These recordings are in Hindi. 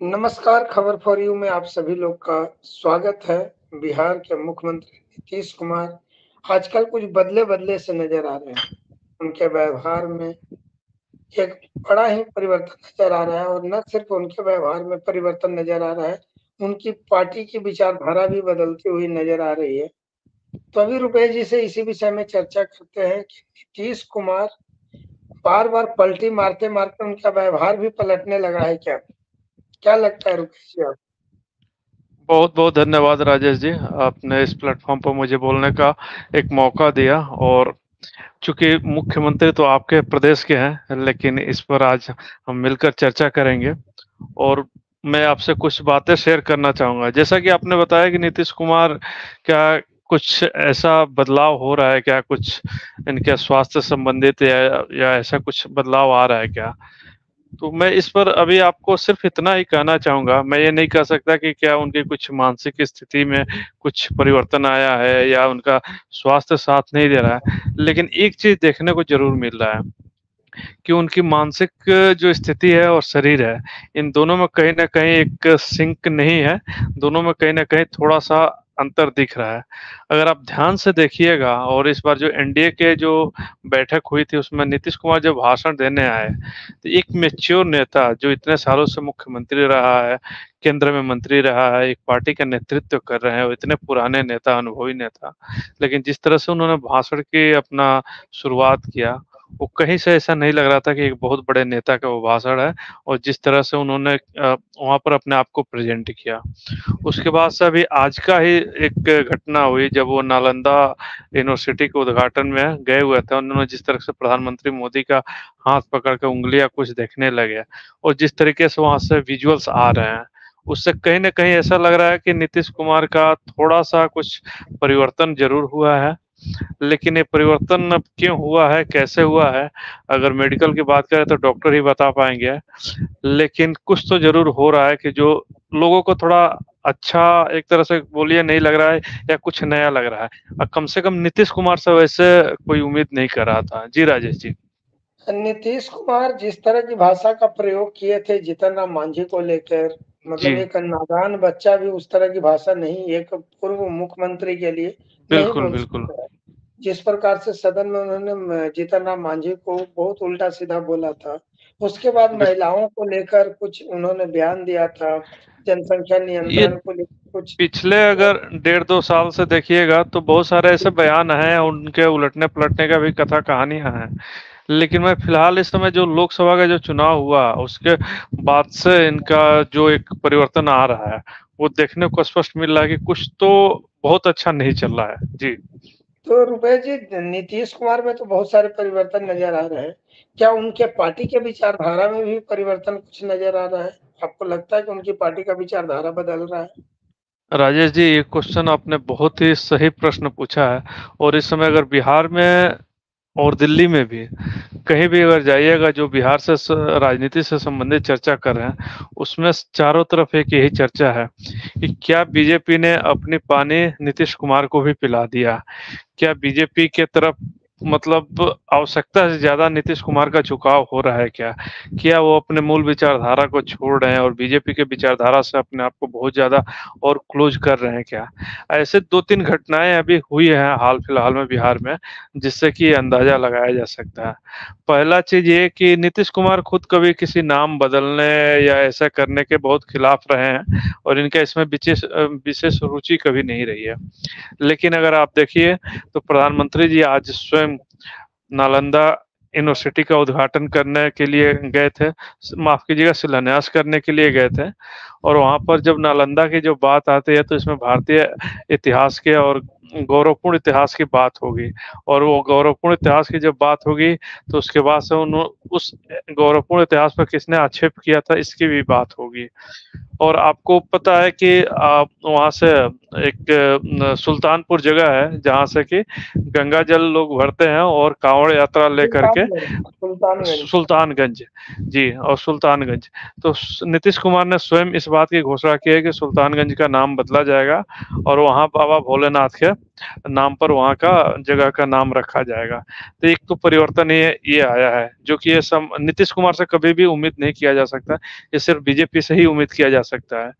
नमस्कार, खबर फॉर यू में आप सभी लोग का स्वागत है। बिहार के मुख्यमंत्री नीतीश कुमार आजकल कुछ बदले-बदले से नज़र आ रहे हैं। उनके व्यवहार में एक बड़ा ही परिवर्तन नज़र आ रहा है और न सिर्फ़ उनके व्यवहार में परिवर्तन नज़र आ रहा है, उनकी पार्टी की विचारधारा भी बदलती हुई नज़र आ रही है। तो अभी रुपेश जी से इसी विषय में चर्चा करते हैं कि नीतीश कुमार बार-बार पलटी मारते-मारते उनका व्यवहार भी पलटने लगा है क्या? क्या लगता है रुपेश जी आपको? बहुत-बहुत धन्यवाद राजेश जी। आपने इस प्लेटफ़ॉर्म पर मुझे बोलने का एक मौका दिया और चूँकि मुख्यमंत्री तो आपके प्रदेश के हैं, लेकिन इस पर आज हम मिलकर चर्चा करेंगे और मैं आपसे कुछ बातें शेयर करना चाहूँगा। जैसा कि आपने बताया कि नीतीश कुमार क्या कुछ ऐसा बदलाव हो रहा है क्या? कुछ इनके स्वास्थ्य संबंधित या ऐसा कुछ बदलाव आ रहा है क्या? तो मैं इस पर अभी आपको सिर्फ़ इतना ही कहना चाहूँगा, मैं ये नहीं कह सकता कि क्या उनकी कुछ मानसिक स्थिति में कुछ परिवर्तन आया है या उनका स्वास्थ्य साथ नहीं दे रहा है। लेकिन एक चीज़ देखने को ज़रूर मिल रहा है कि उनकी मानसिक जो स्थिति है और शरीर है, इन दोनों में कहीं न कहीं एक सिंक नहीं है, दोनों में कहीं न कहीं थोड़ा-सा अंतर दिख रहा है। अगर आप ध्यान से देखिएगा और इस बार जो एनडीए के जो बैठक हुई थी उसमें नीतीश कुमार जब भाषण देने आए, तो एक मैच्योर नेता जो इतने सालों से मुख्यमंत्री रहा है, केंद्र में मंत्री रहा है, एक पार्टी का नेतृत्व कर रहे हैं, वो इतने पुराने नेता, अनुभवी नेता, लेकिन जिस तरह से उन्होंने भाषण की अपना शुरुआत किया, वो कहीं से ऐसा नहीं लग रहा था कि एक बहुत बड़े नेता का वो भाषण है और जिस तरह से उन्होंने वहाँ पर अपने आप को प्रेज़ेंट किया। उसके बाद से अभी आज का ही एक घटना हुई जब वो नालंदा यूनिवर्सिटी के उद्घाटन में गए हुए थे। उन्होंने जिस तरह से प्रधानमंत्री मोदी का हाथ पकड़ के उँगलियाँ कुछ देखने लगे और जिस तरीके से वहाँ से विजुअल्स आ रहे हैं, उससे कहीं न कहीं ऐसा लग रहा है कि नीतीश कुमार का थोड़ा-सा कुछ परिवर्तन ज़रूर हुआ है। लेकिन ये परिवर्तन अब क्यों हुआ है, कैसे हुआ है? अगर मेडिकल की बात करें तो डॉक्टर ही बता पाएँगे। लेकिन कुछ तो ज़रूर हो रहा है कि जो लोगों को थोड़ा अच्छा एक तरह से बोलिए नहीं लग रहा है या कुछ नया लग रहा है। कम से कम नीतीश कुमार से वैसे कोई उम्मीद नहीं कर रहा था। जी, राजेश जी। नीतीश कुमार जिस तरह की भाषा का प्रयोग किए थे जीतन राम मांझी को लेकर, मतलब जी, एक नादान बच्चा भी उस तरह की भाषा नहीं एक पूर्व मुख्यमंत्री के लिए नहीं बिल्कुल, बोल बिल्कुल। सकता है। जिस प्रकार से सदन में उन्होंने जीतन राम मांझी को बहुत उल्टा-सीधा बोला था। उसके बाद बिस महिलाओं को लेकर कुछ उन्होंने बयान दिया था, जनसंख्या ये नियंत्रण को लेकर कुछ पिछले अगर डेढ़ 2 साल से देखिएगा तो बहुत सारे ऐसे बयान हैं, उनके उलटने-पलटने का भी कथा कहानियाँ हैं। लेकिन मैं फिलहाल इस समय जो लोकसभा का जो चुनाव हुआ, उसके बाद से इनका जो एक परिवर्तन आ रहा है, वो देखने को स्पष्ट मिल रहा है कि कुछ तो बहुत अच्छा नहीं चल रहा है। जी। तो रुपेश जी, नीतीश कुमार में तो बहुत सारे परिवर्तन नज़र आ रहे हैं। क्या उनके पार्टी के विचारधारा में भी परिवर्तन कुछ नज़र आ रहा है? आपको लगता है कि उनकी पार्टी का विचारधारा बदल रहा है? राजेश जी, ये क्वेश्चन आपने बहुत ही सही प्रश्न पूछा है और इस समय अगर बिहार में और दिल्ली में भी, कहीं भी अगर जाइएगा जो बिहार से राजनीति से संबंधित चर्चा कर रहे हैं, उसमें चारों तरफ एक यही चर्चा है कि क्या बीजेपी ने अपनी पानी नीतीश कुमार को भी पिला दिया? क्या बीजेपी के तरफ मतलब आवश्यकता से ज़्यादा नीतीश कुमार का झुकाव हो रहा है क्या? क्या वो अपने मूल विचारधारा को छोड़ रहे हैं और बीजेपी के विचारधारा से अपने आप को बहुत ज़्यादा और क्लोज़ कर रहे हैं क्या? ऐसे 2-3 घटनाएँ अभी हुई हैं हाल-फिलहाल में बिहार में, जिससे कि अंदाज़ा लगाया जा सकता है। पहला चीज़ ये कि नीतीश कुमार खुद कभी किसी नाम बदलने या ऐसा करने के बहुत खिलाफ रहे हैं और इनका इसमें विशेष रुचि कभी नहीं रही है। लेकिन अगर आप देखिए तो प्रधानमंत्री जी आज स्वयं नालंदा यूनिवर्सिटी का उद्घाटन करने के लिए गए थे, माफ़ कीजिएगा शिलान्यास करने के लिए गए थे और वहाँ पर जब नालंदा की जो बात आती है तो इसमें भारतीय इतिहास के और गौरवपूर्ण इतिहास की बात होगी और वो गौरवपूर्ण इतिहास की जब बात होगी तो उसके बाद से उन्हों उस गौरवपूर्ण इतिहास पर किसने आक्षेप किया था इसकी भी बात होगी। और आपको पता है कि वहाँ से एक सुल्तानपुर जगह है जहाँ से कि गंगा जल लोग भरते हैं और कांवड़ यात्रा लेकर के सुल्तानगंज सुल्तानगंज। सुल्तानगंज जी और सुल्तानगंज तो नीतीश कुमार ने स्वयं इस बात की घोषणा की है कि सुल्तानगंज का नाम बदला जाएगा और वहाँ बाबा भोलेनाथ के नाम पर वहाँ का जगह का नाम रखा जाएगा। तो एक तो परिवर्तन ये आया है, जो कि ये नीतीश कुमार से कभी भी उम्मीद नहीं किया जा सकता, ये सिर्फ बीजेपी से ही उम्मीद किया जा सकता है।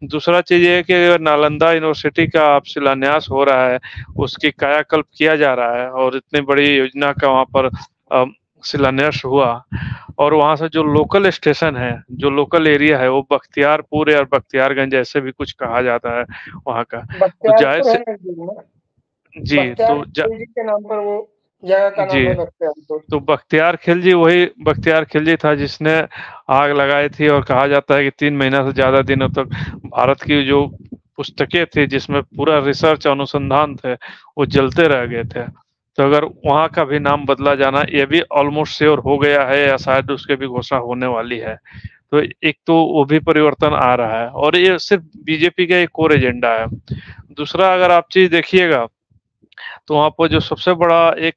दूसरा चीज़ ये है कि अगर नालंदा यूनिवर्सिटी का अब शिलान्यास हो रहा है, उसकी कायाकल्प किया जा रहा है और इतनी बड़ी योजना का वहाँ पर शिलान्यास हुआ, और वहाँ से जो लोकल स्टेशन है, जो लोकल एरिया है, वो बख्तियारपुर या बख्तियारगंज ऐसे भी कुछ कहा जाता है वहाँ का। तो जाहिर बख्तियारपुर है से नजदीक में। जी, तो बख्तियार जी के नाम पर वो जगह का नाम जी, है बख्तियारपुर। तो बख्तियार खिलजी वही बख्तियार खिलजी था जिसने आग लगाई थी, और कहा जाता है कि 3 महीना से ज़्यादा दिनों तक भारत की जो पुस्तकें थी, जिसमें पूरा रिसर्च अनुसंधान थे, वो जलते रह गए थे। तो अगर वहाँ का भी नाम बदला जाना, ये भी ऑलमोस्ट श्योर हो गया है, या शायद उसकी भी घोषणा होने वाली है। तो एक तो वो भी परिवर्तन आ रहा है, और ये सिर्फ बीजेपी का एक कोर एजेंडा है। दूसरा, अगर आप चीज़ देखिएगा, तो वहाँ पर जो सबसे बड़ा एक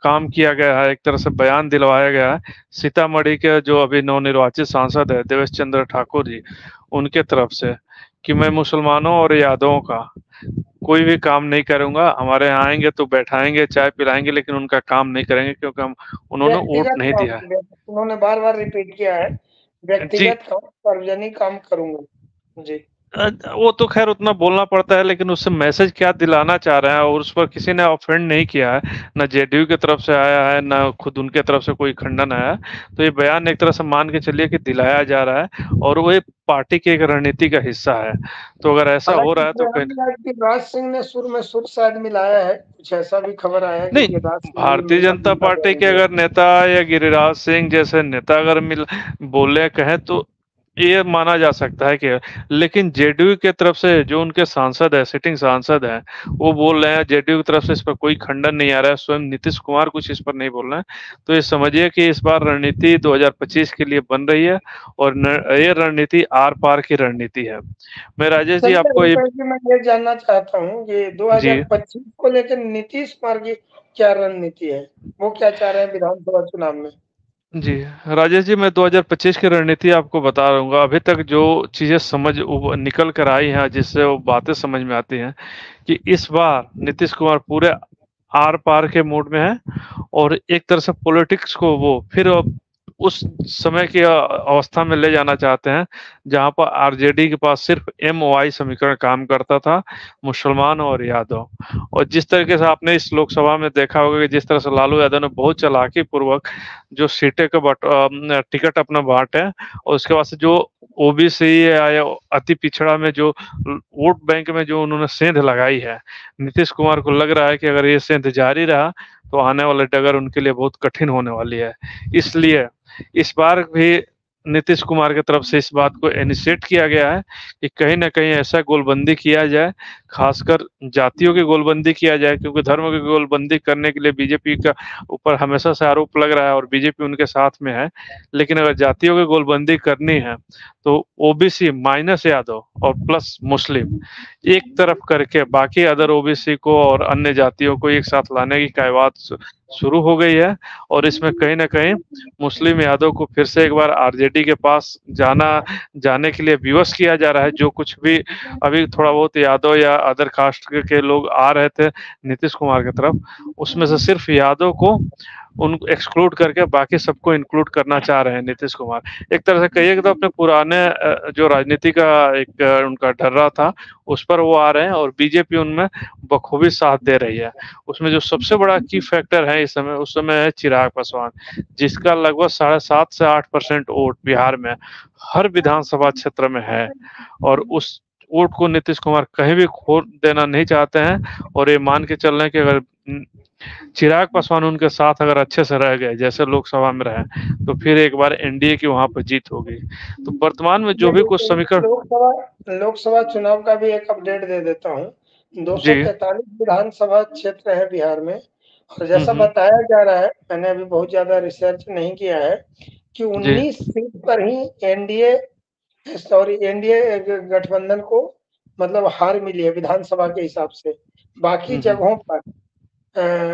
काम किया गया है, एक तरह से बयान दिलवाया गया है सीतामढ़ी के जो अभी नवनिर्वाचित सांसद है देवेश चंद्र ठाकुर जी, उनके तरफ से, कि मैं मुसलमानों और यादवों का कोई भी काम नहीं करूंगा, हमारे यहाँ आएंगे तो बैठाएंगे, चाय पिलाएंगे, लेकिन उनका काम नहीं करेंगे, क्योंकि हम उन्होंने वोट व्यक्तिगत नहीं काम, दिया है। उन्होंने बार बार रिपीट किया है, जी, व्यक्तिगत काम, सार्वजनिक काम करूंगा। जी। वो तो खैर उतना बोलना पड़ता है, लेकिन उससे मैसेज क्या दिलाना चाह रहे हैं, और उस पर किसी ने ऑफेंड नहीं किया है, ना जेडीयू की तरफ से आया है, ना खुद उनके तरफ से कोई खंडन आया है। तो ये बयान एक तरह से मान के चलिए कि दिलाया जा रहा है, और वो एक पार्टी की एक रणनीति का हिस्सा है। तो अगर ऐसा हो हालांकि रहा है तो कहीं गिरिराज सिंह ने सुर में सुर शायद मिलाया है, कुछ ऐसा भी खबर आया है कि नहीं, गिरिराज सिंह भी भारतीय जनता मिलता पार्टी के जाएंगे। अगर नेता या गिरिराज सिंह जैसे नेता अगर मिल बोले कहें तो ये माना जा सकता है कि, लेकिन जेडीयू के तरफ से जो उनके सांसद है, सिटिंग सांसद हैं, वो बोल रहे हैं, जेडीयू की तरफ से इस पर कोई खंडन नहीं आ रहा है, स्वयं नीतीश कुमार कुछ इस पर नहीं बोल रहे हैं। तो ये समझिए कि इस बार रणनीति 2025 के लिए बन रही है, और ये रणनीति आर पार की रणनीति है। मैं राजेश जी चलिए आपको ये रुपेश जी, मैं ये जानना चाहता हूँ कि जी 2025 को लेकर नीतीश कुमार की क्या रणनीति है, वो क्या चाह रहे हैं विधानसभा चुनाव में? जी, राजेश जी, मैं 2025 की रणनीति आपको बता रहूँगा। अभी तक जो चीज़ें निकल कर आई हैं, जिससे वो बातें समझ में आती हैं, कि इस बार नीतीश कुमार पूरे आर-पार के मूड में हैं, और एक तरह से पॉलिटिक्स को वो फिर उस समय की अवस्था में ले जाना चाहते हैं, जहाँ पर आरजेडी के पास सिर्फ एम-वाई समीकरण काम करता था, मुसलमान और यादव। और जिस तरीके से आपने इस लोकसभा में देखा होगा कि जिस तरह से लालू यादव ने बहुत चालाकी पूर्वक जो सीटें का टिकट अपना बांटे, और उसके बाद से जो ओबीसी या अति पिछड़ा में जो वोट बैंक में जो उन्होंने सेंध लगाई है, नीतीश कुमार को लग रहा है कि अगर ये सेंध जारी रहा, तो आने वाले डगर उनके लिए बहुत कठिन होने वाली है। इसलिए इस बार भी नीतीश कुमार की तरफ से इस बात को इनिशिएट किया गया है कि कहीं न कहीं ऐसा गोलबंदी किया जाए, खासकर जातियों की गोलबंदी किया जाए, क्योंकि धर्म की गोलबंदी करने के लिए बीजेपी का ऊपर हमेशा से आरोप लग रहा है, और बीजेपी उनके साथ में है। लेकिन अगर जातियों की गोलबंदी करनी है, तो ओबीसी माइनस यादव और प्लस मुस्लिम एक तरफ करके बाकी अदर ओबीसी को और अन्य जातियों को एक साथ लाने की कवायद शुरू हो गई है। और इसमें कहीं न कहीं मुस्लिम यादव को फिर से एक बार आरजेडी के पास जाने के लिए विवश किया जा रहा है। जो कुछ भी अभी थोड़ा बहुत यादव या अदर कास्ट के लोग आ रहे थे नीतीश कुमार की तरफ, उसमें से सिर्फ यादव को उनको एक्सक्लूड करके बाकी सबको इंक्लूड करना चाह रहे हैं नीतीश कुमार। एक तरह से कहिए तो अपने पुराने जो राजनीति का एक उनका ढर्रा था, उस पर वो आ रहे हैं, और बीजेपी उनमें बखूबी साथ दे रही है। उसमें जो सबसे बड़ा की फैक्टर है इस समय, उस समय है चिराग पासवान, जिसका लगभग 7.5 से 8% वोट बिहार में हर विधानसभा क्षेत्र में है, और उस वोट को नीतीश कुमार कहीं भी खो देना नहीं चाहते हैं। और ये मान के चल रहे हैं कि अगर चिराग पासवान उनके साथ अगर अच्छे से रह गए, जैसे लोकसभा में रहे, तो फिर एक बार एनडीए की वहां पर जीत होगी। तो वर्तमान में जो भी कुछ समीकरण लोकसभा चुनाव का भी एक अपडेट दे देता हूँ। जी 243 विधानसभा क्षेत्र है बिहार में, और जैसा हम्म बताया जा रहा है, मैंने अभी बहुत ज्यादा रिसर्च नहीं किया है, कि जी 19 सीट पर ही एनडीए गठबंधन को मतलब हार मिली है विधानसभा के हिसाब से। बाकी हम्म जगहों पर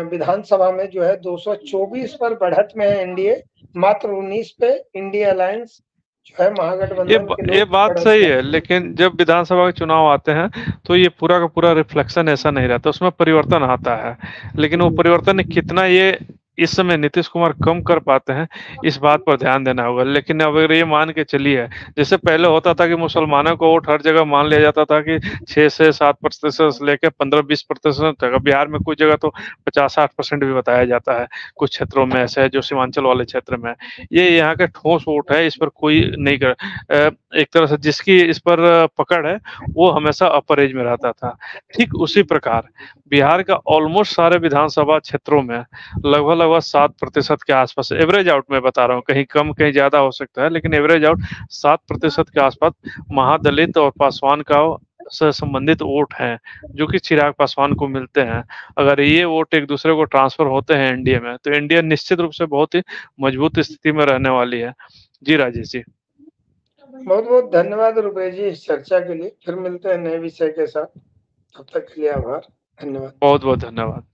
विधानसभा में जो है 224 पर बढ़त में है एनडीए, मात्र 19 पे इंडिया अलायंस जो है महागठबंधन के ये लोग बात बढ़त सही कर है, रहे हैं। लेकिन जब विधानसभा के चुनाव आते हैं तो ये पूरा का पूरा रिफ्लेक्शन ऐसा नहीं रहता, उसमें परिवर्तन आता है। लेकिन वो परिवर्तन कितना ये इस समय नीतीश कुमार कम कर पाते हैं, इस बात पर ध्यान देना होगा। लेकिन अगर ये मान के चलिए, जैसे पहले होता था कि मुसलमानों को वोट हर जगह मान लिया जाता था कि 6 से 7% से लेकर 15-20% तक, बिहार में कुछ जगह तो 50-60% भी बताया जाता है, कुछ क्षेत्रों में ऐसे है जो सीमांचल वाले क्षेत्र में है। ये यहाँ के ठोस वोट है, इस पर कोई नहीं कर एक तरह से जिसकी इस पर पकड़ है वो हमेशा अपर एज में रहता था। ठीक उसी प्रकार बिहार का ऑलमोस्ट सारे विधानसभा क्षेत्रों में लगभग 7% के आसपास, एवरेज आउट में बता रहा हूँ, कहीं कम कहीं ज्यादा हो सकता है, लेकिन एवरेज आउट 7% के आसपास महादलित और पासवान का से संबंधित वोट हैं, जो कि चिराग पासवान को मिलते हैं। अगर ये वोट एक दूसरे को ट्रांसफर होते हैं एनडीए में, तो एनडीए निश्चित रूप से बहुत ही मजबूत स्थिति में रहने वाली है। जी राजेश जी। बहुत बहुत धन्यवाद रुपेश जी इस चर्चा के लिए। फिर मिलते हैं नए विषय के साथ। तब तक के लिए आभार। धन्यवाद। बहुत बहुत धन्यवाद।